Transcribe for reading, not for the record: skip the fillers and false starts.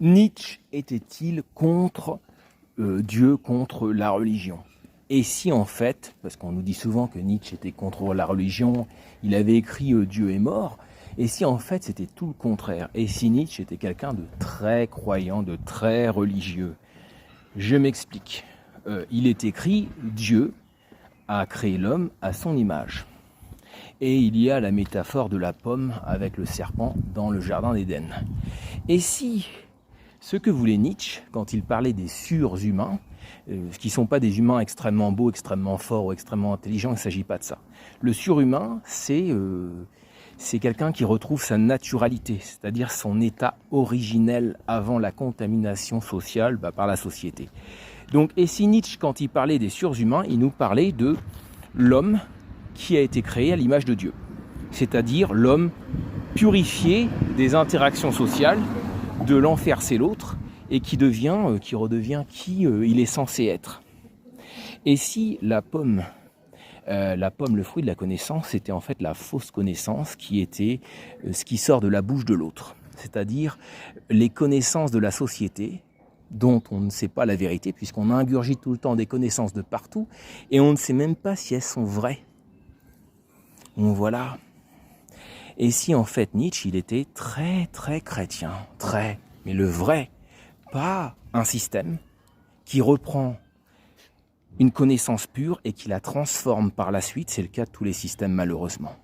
Nietzsche était-il contre Dieu, contre la religion? Et si en fait, parce qu'on nous dit souvent que Nietzsche était contre la religion, il avait écrit Dieu est mort, et si en fait c'était tout le contraire? Et si Nietzsche était quelqu'un de très croyant, de très religieux? Je m'explique. Il est écrit Dieu a créé l'homme à son image. Et il y a la métaphore de la pomme avec le serpent dans le jardin d'Éden. Et si ce que voulait Nietzsche, quand il parlait des surhumains, qui ne sont pas des humains extrêmement beaux, extrêmement forts ou extrêmement intelligents, il ne s'agit pas de ça. Le surhumain, c'est quelqu'un qui retrouve sa naturalité, c'est-à-dire son état originel avant la contamination sociale par la société. Donc, et si Nietzsche, quand il parlait des surhumains, il nous parlait de l'homme qui a été créé à l'image de Dieu, c'est-à-dire l'homme purifié des interactions sociales, de l'enfer c'est l'autre, et qui redevient qui il est censé être. Et si la pomme, le fruit de la connaissance, c'était en fait la fausse connaissance qui était ce qui sort de la bouche de l'autre, c'est-à-dire les connaissances de la société, dont on ne sait pas la vérité, puisqu'on ingurgite tout le temps des connaissances de partout, et on ne sait même pas si elles sont vraies. Donc voilà. Et si en fait Nietzsche, il était très très chrétien, mais le vrai, pas un système qui reprend une connaissance pure et qui la transforme par la suite, c'est le cas de tous les systèmes malheureusement.